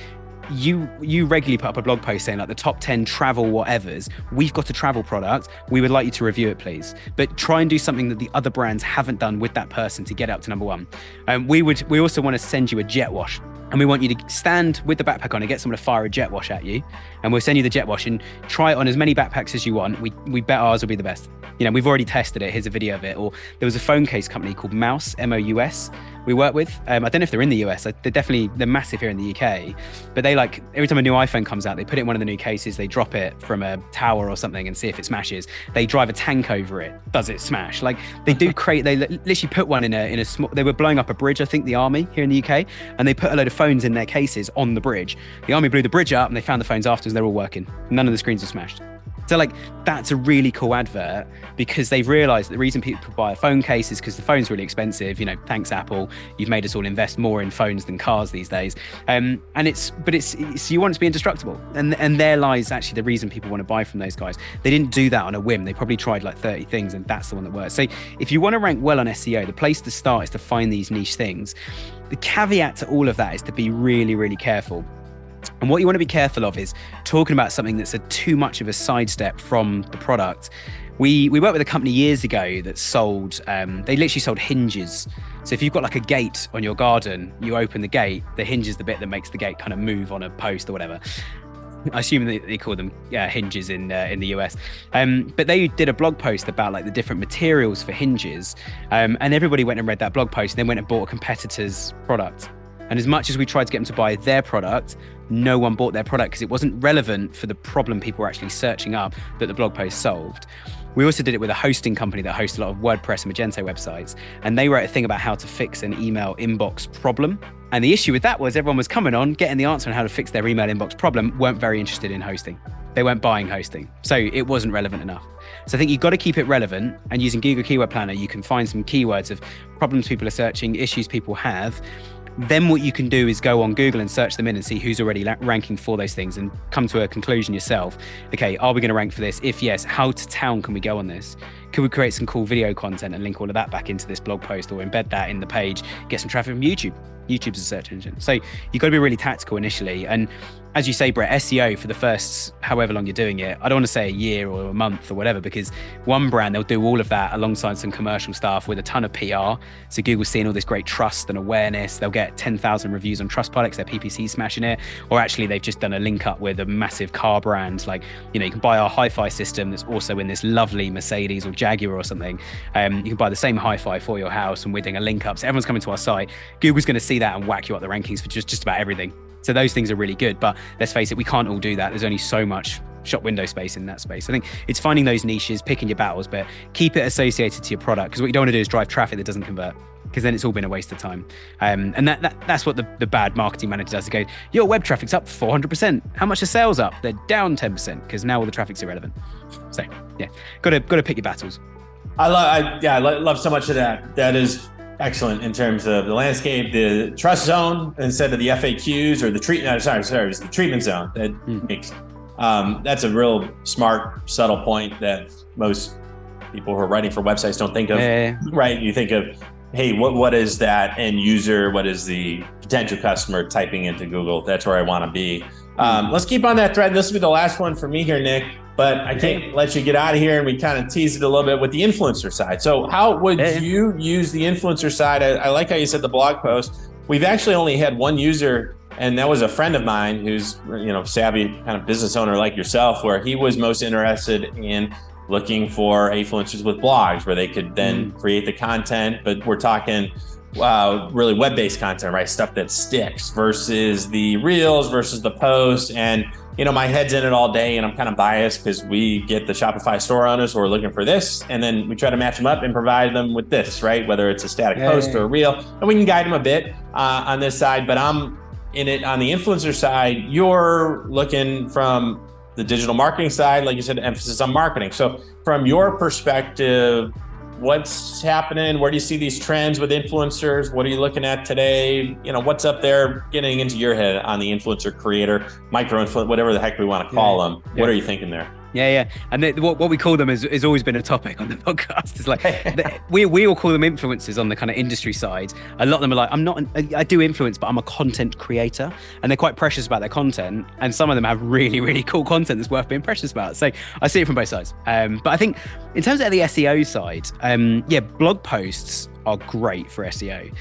you regularly put up a blog post saying like the top 10 travel whatevers, we've got a travel product, we would like you to review it, please. But try and do something that the other brands haven't done with that person to get up to number 1. We also want to send you a jet wash, and we want you to stand with the backpack on and get someone to fire a jet wash at you, and we'll send you the jet wash and try it on as many backpacks as you want. We bet ours will be the best. You know, we've already tested it. Here's a video of it. Or there was a phone case company called Mouse, M-O-U-S, we work with. I don't know if they're in the US. They're massive here in the UK. But they, like, every time a new iPhone comes out, they put it in one of the new cases, they drop it from a tower or something and see if it smashes. They drive a tank over it. Does it smash? Like, they literally put one in a small, they were blowing up a bridge, I think the army here in the UK, and they put a load of phones in their cases on the bridge. The army blew the bridge up and they found the phones afterwards, they're all working. None of the screens were smashed. So like, that's a really cool advert, because they've realized the reason people buy a phone case is because the phone's really expensive. You know, thanks Apple, you've made us all invest more in phones than cars these days. So you want it to be indestructible, and there lies actually the reason people want to buy from those guys. They didn't do that on a whim. They probably tried like 30 things, and that's the one that works. So if you want to rank well on SEO, the place to start is to find these niche things. The caveat to all of that is to be really, really careful. And what you want to be careful of is talking about something that's too much of a sidestep from the product. We worked with a company years ago that sold, they literally sold hinges. So if you've got like a gate on your garden, you open the gate, the hinge is the bit that makes the gate kind of move on a post or whatever. I assume they call them hinges in the US. But they did a blog post about like the different materials for hinges. And everybody went and read that blog post and then went and bought a competitor's product. And as much as we tried to get them to buy their product, no one bought their product because it wasn't relevant for the problem people were actually searching up that the blog post solved. We also did it with a hosting company that hosts a lot of WordPress and Magento websites. And they wrote a thing about how to fix an email inbox problem. And the issue with that was everyone was coming on, getting the answer on how to fix their email inbox problem, weren't very interested in hosting. They weren't buying hosting. So it wasn't relevant enough. So I think you've got to keep it relevant, and using Google Keyword Planner, you can find some keywords of problems people are searching, issues people have. Then what you can do is go on Google and search them in and see who's already ranking for those things, and come to a conclusion yourself. Okay, are we going to rank for this? If yes, how to town can we go on this? Could we create some cool video content and link all of that back into this blog post, or embed that in the page, get some traffic from YouTube? YouTube's a search engine. So you've got to be really tactical initially. And as you say, Brett, SEO for the first however long you're doing it, I don't want to say a year or a month or whatever, because one brand, they'll do all of that alongside some commercial stuff with a ton of PR. So Google's seeing all this great trust and awareness. They'll get 10,000 reviews on Trustpilot because their PPC smashing it. Or actually they've just done a link up with a massive car brand. Like, you know, you can buy our hi-fi system that's also in this lovely Mercedes or Jaguar or something. You can buy the same hi-fi for your house, and we're doing a link up. So everyone's coming to our site. Google's going to see that and whack you up the rankings for just about everything. So those things are really good, but let's face it, we can't all do that. There's only so much shop window space in that space. I think it's finding those niches, picking your battles, but keep it associated to your product, because what you don't want to do is drive traffic that doesn't convert, because then it's all been a waste of time. And that's what the bad marketing manager does. They go, your web traffic's up 400%. How much are sales up? They're down 10% because now all the traffic's irrelevant. So yeah, got to pick your battles. I love so much of that. That is excellent in terms of the landscape, the trust zone instead of the FAQs or the it's the treatment zone that makes. That's a real smart, subtle point that most people who are writing for websites don't think of. Right? You think of, hey, what is that end user? What is the potential customer typing into Google? That's where I want to be. Let's keep on that thread. This will be the last one for me here, Nick. But I can't let you get out of here, and we kind of teased it a little bit with the influencer side. So how would you use the influencer side? I like how you said the blog post. we've actually only had one user, and that was a friend of mine who's, savvy kind of business owner like yourself, where he was most interested in looking for influencers with blogs where they could then create the content. But we're talking really web-based content, right? Stuff that sticks versus the reels versus the posts. And my head's in it all day, and I'm kind of biased because we get the Shopify store owners who are looking for this, and then we try to match them up and provide them with this, right? Whether it's a static post or a reel, and we can guide them a bit on this side. But I'm in it on the influencer side. You're looking from the digital marketing side, like you said, emphasis on marketing. So from your perspective, what's happening? Where do you see these trends with influencers? What are you looking at today? What's up there getting into your head on the influencer, creator, micro influencer, whatever the heck we want to call them? What are you thinking there? Yeah. And what we call them has always been a topic on the podcast. It's like, we all call them influencers on the kind of industry side. A lot of them are like, I do influence, but I'm a content creator. And they're quite precious about their content. And some of them have really, really cool content that's worth being precious about. So I see it from both sides. But I think in terms of the SEO side, blog posts are great for SEO.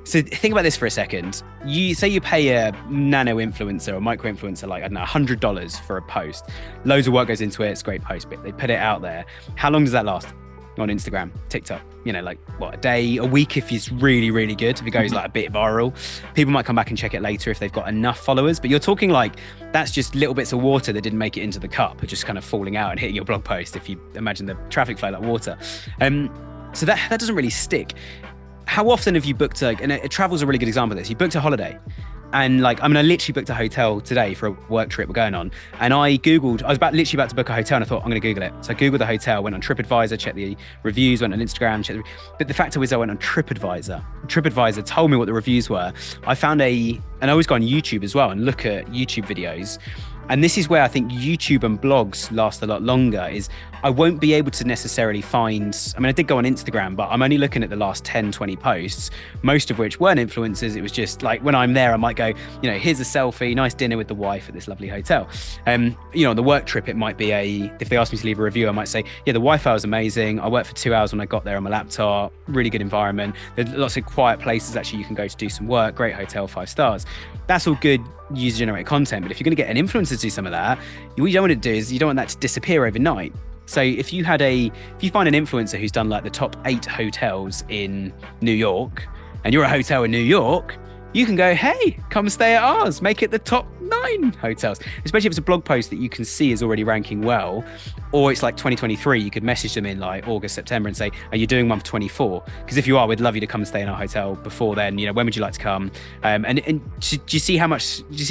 So think about this for a second. You say you pay a nano influencer or micro influencer, like, I don't know, $100 for a post. Loads of work goes into it. It's a great post, but they put it out there. How long does that last on Instagram, TikTok? A day, a week if it's really, really good. If it goes like a bit viral, people might come back and check it later if they've got enough followers. But you're talking like that's just little bits of water that didn't make it into the cup, are just kind of falling out and hitting your blog post. If you imagine the traffic flow like water, so that doesn't really stick. How often have you booked and travel's a really good example of this. You booked a holiday, and I literally booked a hotel today for a work trip we're going on. And I was literally about to book a hotel, and I thought, I'm going to Google it. So I Googled the hotel, went on TripAdvisor, checked the reviews, went on Instagram, but the fact is I went on TripAdvisor. TripAdvisor told me what the reviews were. I found and I always go on YouTube as well and look at YouTube videos. And this is where I think YouTube and blogs last a lot longer, is I won't be able to necessarily find, I did go on Instagram, but I'm only looking at the last 10, 20 posts, most of which weren't influencers. It was just like, when I'm there, I might go, here's a selfie, nice dinner with the wife at this lovely hotel. On the work trip, it might be if they asked me to leave a review, I might say, the Wi-Fi was amazing. I worked for 2 hours when I got there on my laptop, really good environment. There's lots of quiet places actually you can go to do some work, great hotel, 5 stars. That's all good user-generated content. But if you're going to get an influencer to do some of that, what you don't want to do is you don't want that to disappear overnight. So if you find an influencer who's done like the top 8 hotels in New York, and you're a hotel in New York, you can go, hey, come stay at ours, make it the top 9 hotels. Especially if it's a blog post that you can see is already ranking well, or it's like 2023, you could message them in like August, September and say, are you doing month 24? Because if you are, we'd love you to come and stay in our hotel before then. When would you like to come? And do you see,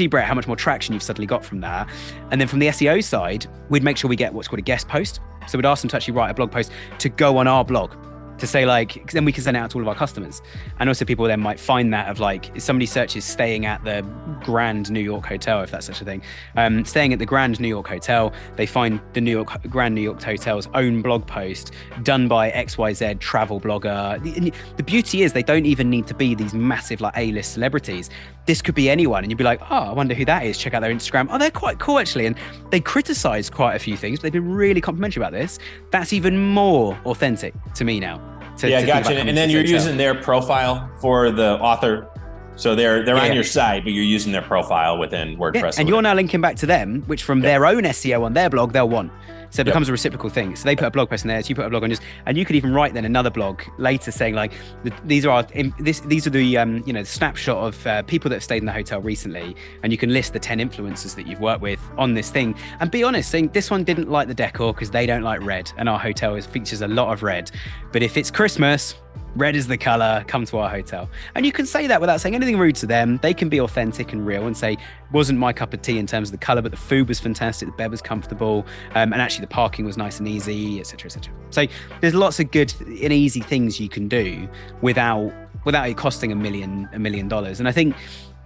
Brett, how much more traction you've suddenly got from that? And then from the SEO side, we'd make sure we get what's called a guest post. So we'd ask them to actually write a blog post to go on our blog, to say then we can send it out to all of our customers. And also people then might find that of if somebody searches staying at the Grand New York Hotel, if that's such a thing, staying at the Grand New York Hotel, they find the Grand New York Hotel's own blog post done by XYZ travel blogger. The beauty is they don't even need to be these massive A-list celebrities. This could be anyone, and you'd be like, oh, I wonder who that is. Check out their Instagram. Oh, they're quite cool actually. And they criticize quite a few things, but they've been really complimentary about this. That's even more authentic to me now. Gotcha. And then you're using their profile for the author. So they're on your side, but you're using their profile within WordPress. Yeah. And you're now linking back to them, which from their own SEO on their blog, they'll want. So it becomes a reciprocal thing. So they put a blog post in there, so you put a blog on yours, and you could even write then another blog later saying these are the snapshot of people that have stayed in the hotel recently, and you can list the 10 influencers that you've worked with on this thing, and be honest, saying this one didn't like the decor because they don't like red, and our hotel features a lot of red. But if it's Christmas, red is the color, come to our hotel. And you can say that without saying anything rude to them. They can be authentic and real and say, wasn't my cup of tea in terms of the color, but the food was fantastic, the bed was comfortable, and actually the parking was nice and easy, etc., etc. So there's lots of good and easy things you can do without it costing $1 million. And I think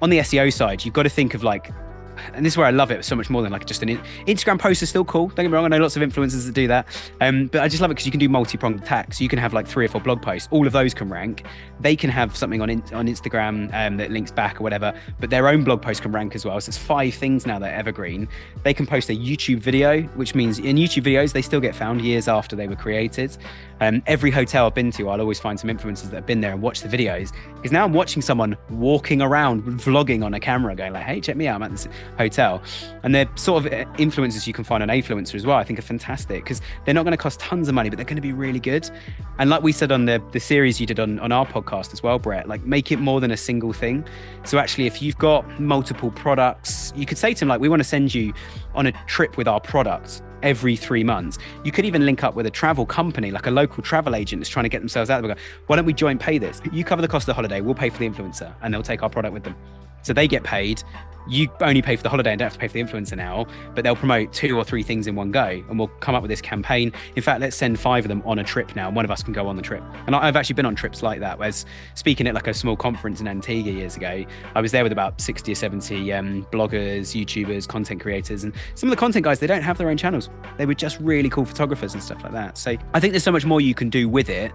on the SEO side, you've got to think of and this is where I love it so much more than like just an Instagram post is still cool. Don't get me wrong, I know lots of influencers that do that. But I just love it because you can do multi-pronged attack. So you can have like 3 or 4 blog posts. All of those can rank. They can have something on Instagram that links back or whatever, but their own blog post can rank as well. So it's 5 things now that are evergreen. They can post a YouTube video, which means in YouTube videos, they still get found years after they were created. Every hotel I've been to, I'll always find some influencers that have been there and watch the videos, because now I'm watching someone walking around vlogging on a camera going like, hey, check me out, I'm at this hotel. And they're sort of influencers you can find on Afluencer as well. I think are fantastic because they're not going to cost tons of money, but they're going to be really good. And like we said on the series you did on our podcast as well, Brett, like make it more than a single thing. So actually, if you've got multiple products, you could say to them like, we want to send you on a trip with our products every 3 months. You could even link up with a travel company, like a local travel agent that's trying to get themselves out there. Go, why don't we joint pay this? You cover the cost of the holiday, we'll pay for the influencer, and they'll take our product with them. So they get paid. You only pay for the holiday and don't have to pay for the influencer now, but they'll promote 2 or 3 things in one go, and we'll come up with this campaign. In fact, let's send 5 of them on a trip now, and one of us can go on the trip. And I've actually been on trips like that. Whereas speaking at like a small conference in Antigua years ago, I was there with about 60 or 70 bloggers, YouTubers, content creators, and some of the content guys, they don't have their own channels. They were just really cool photographers and stuff like that. So I think there's so much more you can do with it.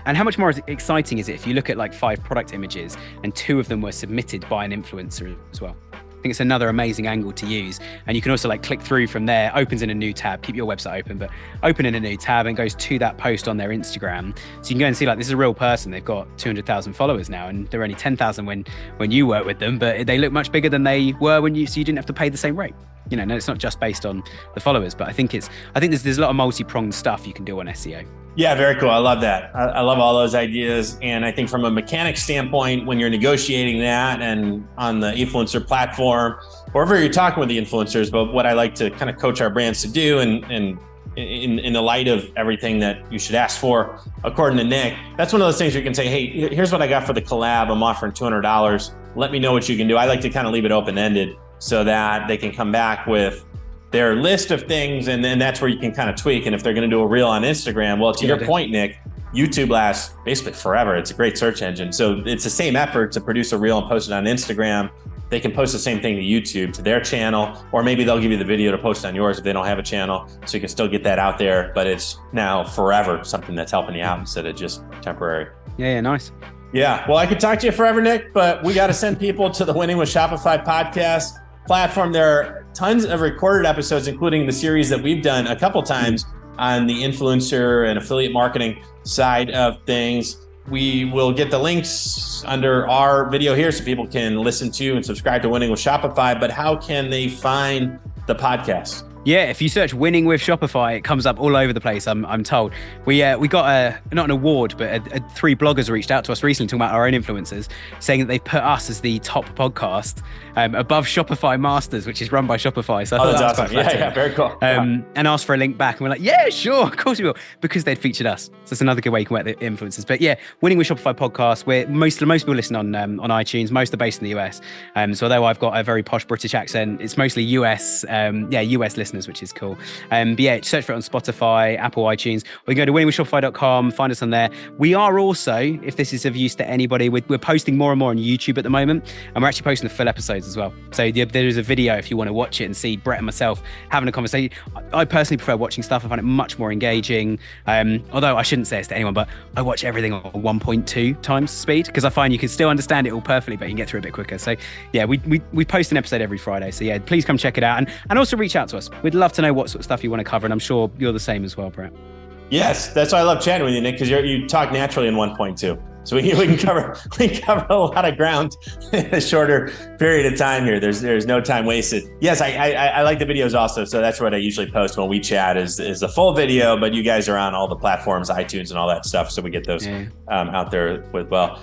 And how much more exciting is it if you look at like 5 product images and 2 of them were submitted by an influencer as well? I think it's another amazing angle to use. And you can also like click through from there, opens in a new tab, keep your website open, but open in a new tab and goes to that post on their Instagram. So you can go and see like, this is a real person. They've got 200,000 followers now, and they're only 10,000 when you work with them, but they look much bigger than they were when so you didn't have to pay the same rate. You know, no, it's not just based on the followers, but I think there's a lot of multi-pronged stuff you can do on SEO. Yeah, very cool. I love that. I love all those ideas. And I think from a mechanic standpoint, when you're negotiating that and on the influencer platform, wherever you're talking with the influencers, but what I like to kind of coach our brands to do, and in the light of everything that you should ask for, according to Nick, that's one of those things where you can say, hey, here's what I got for the collab. I'm offering $200. Let me know what you can do. I like to kind of leave it open-ended so that they can come back with their list of things, and then that's where you can kind of tweak. And if they're going to do a reel on Instagram, well, to your point, Nick, YouTube lasts basically forever. It's a great search engine. So it's the same effort to produce a reel and post it on Instagram. They can post the same thing to YouTube, to their channel, or maybe they'll give you the video to post on yours if they don't have a channel. So you can still get that out there, but it's now forever something that's helping you out instead of just temporary. Yeah, nice. Yeah, well, I could talk to you forever, Nick, but we got to send people to the Winning with Shopify podcast platform. There are tons of recorded episodes, including the series that we've done a couple times on the influencer and affiliate marketing side of things. We will get the links under our video here so people can listen to and subscribe to Winning with Shopify. But how can they find the podcast? Yeah, if you search Winning with Shopify, it comes up all over the place, I'm told. We got not an award, but 3 bloggers reached out to us recently talking about our own influencers, saying that they put us as the top podcast above Shopify Masters, which is run by Shopify. So I thought that was awesome. quite flattering. Yeah, very cool. And asked for a link back, and we're like, yeah, sure, of course we will, because they'd featured us. So it's another good way you can work the influencers. But yeah, Winning with Shopify podcast, where most people listen on iTunes. Most are based in the US. So although I've got a very posh British accent, it's mostly US listeners, which is cool. But yeah, search for it on Spotify, Apple, iTunes, or you can go to winningwithshopify.com, find us on there. We are also, if this is of use to anybody, we're posting more and more on YouTube at the moment, and we're actually posting the full episodes as well. So there is a video if you want to watch it and see Brett and myself having a conversation. I personally prefer watching stuff. I find it much more engaging. Although I shouldn't say this to anyone, but I watch everything on 1.2 times speed because I find you can still understand it all perfectly, but you can get through a bit quicker. So yeah, we post an episode every Friday. So yeah, please come check it out, and also reach out to us. We'd love to know what sort of stuff you want to cover, and I'm sure you're the same as well, Brett. Yes, that's why I love chatting with you, Nick, because you talk naturally in 1.2. So we can cover a lot of ground in a shorter period of time here. There's no time wasted. Yes, I like the videos also. So that's what I usually post when we chat is the full video, but you guys are on all the platforms, iTunes and all that stuff. So we get those out there as well.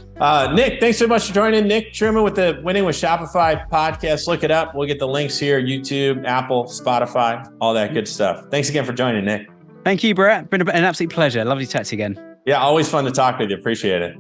Nick, thanks so much for joining. Nick Trueman with the Winning with Shopify podcast. Look it up. We'll get the links here, YouTube, Apple, Spotify, all that good stuff. Thanks again for joining, Nick. Thank you, Brett. Been an absolute pleasure. Lovely to chat to you again. Yeah, always fun to talk with you. Appreciate it.